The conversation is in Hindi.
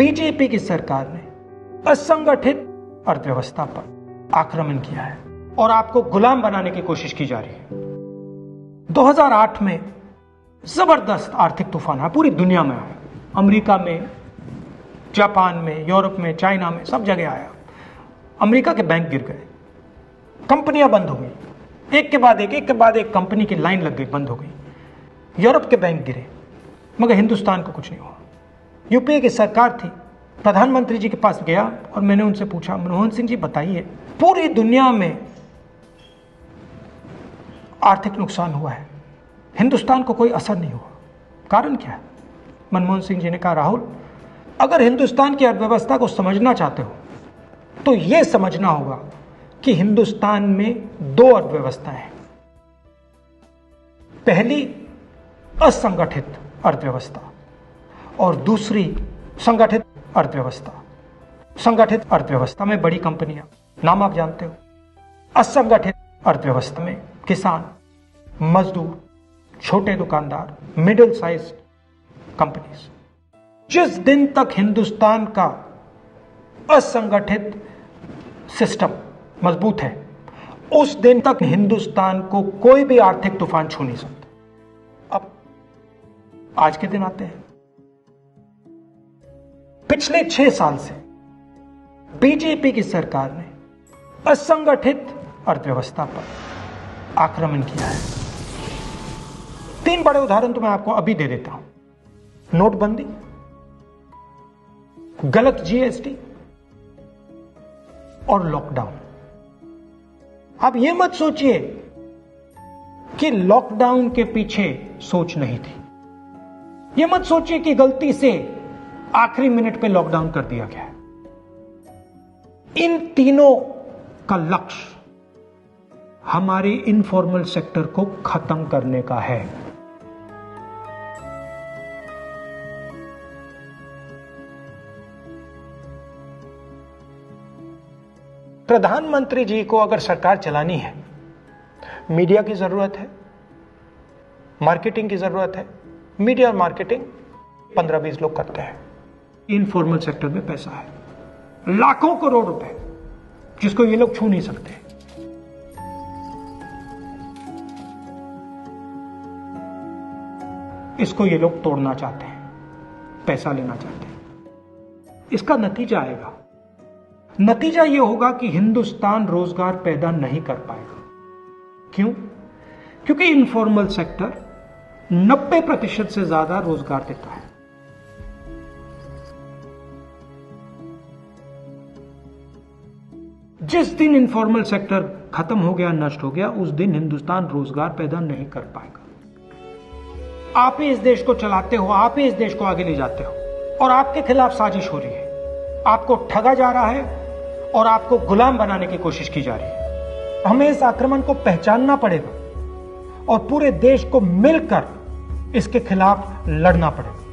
बीजेपी की सरकार ने असंगठित अर्थव्यवस्था पर आक्रमण किया है और आपको गुलाम बनाने की कोशिश की जा रही है। 2008 में जबरदस्त आर्थिक तूफान आया, पूरी दुनिया में आया, अमेरिका में, जापान में, यूरोप में, चाइना में, सब जगह आया। अमेरिका के बैंक गिर गए, कंपनियां बंद हो गई, एक के बाद एक कंपनी की लाइन लग गई, बंद हो गई। यूरोप के बैंक गिरे, मगर हिंदुस्तान को कुछ नहीं हुआ। यूपीए की सरकार थी, प्रधानमंत्री जी के पास गया और मैंने उनसे पूछा, मनमोहन सिंह जी बताइए, पूरी दुनिया में आर्थिक नुकसान हुआ है, हिंदुस्तान को कोई असर नहीं हुआ, कारण क्या है? मनमोहन सिंह जी ने कहा, राहुल, अगर हिंदुस्तान की अर्थव्यवस्था को समझना चाहते हो तो यह समझना होगा कि हिंदुस्तान में दो अर्थव्यवस्थाएं हैं। पहली असंगठित अर्थव्यवस्था और दूसरी संगठित अर्थव्यवस्था। संगठित अर्थव्यवस्था में बड़ी कंपनियां, नाम आप जानते हो। असंगठित अर्थव्यवस्था में किसान, मजदूर, छोटे दुकानदार, मिडिल साइज कंपनीज। जिस दिन तक हिंदुस्तान का असंगठित सिस्टम मजबूत है, उस दिन तक हिंदुस्तान को कोई भी आर्थिक तूफान छू नहीं सकता। अब आज के दिन आते हैं। पिछले 6 साल से बीजेपी की सरकार ने असंगठित अर्थव्यवस्था पर आक्रमण किया है। 3 बड़े उदाहरण तो मैं आपको अभी दे देता हूं। नोटबंदी, गलत जीएसटी और लॉकडाउन। आप यह मत सोचिए कि लॉकडाउन के पीछे सोच नहीं थी। यह मत सोचिए कि गलती से आखिरी मिनट पे लॉकडाउन कर दिया गया है। इन तीनों का लक्ष्य हमारे इनफॉर्मल सेक्टर को खत्म करने का है। प्रधानमंत्री जी को अगर सरकार चलानी है, मीडिया की जरूरत है, मार्केटिंग की जरूरत है। मीडिया और मार्केटिंग 15-20 लोग करते हैं। इनफॉर्मल सेक्टर में पैसा है, लाखों करोड़ रुपए, जिसको ये लोग छू नहीं सकते। इसको ये लोग तोड़ना चाहते हैं, पैसा लेना चाहते हैं। इसका नतीजा आएगा। नतीजा यह होगा कि हिंदुस्तान रोजगार पैदा नहीं कर पाएगा। क्यों? क्योंकि इनफॉर्मल सेक्टर 90% से ज्यादा रोजगार देता है। जिस दिन इनफॉर्मल सेक्टर खत्म हो गया, नष्ट हो गया, उस दिन हिंदुस्तान रोजगार पैदा नहीं कर पाएगा। आप ही इस देश को चलाते हो, आप ही इस देश को आगे ले जाते हो, और आपके खिलाफ साजिश हो रही है। आपको ठगा जा रहा है और आपको गुलाम बनाने की कोशिश की जा रही है। हमें इस आक्रमण को पहचानना पड़ेगा और पूरे देश को मिलकर इसके खिलाफ लड़ना पड़ेगा।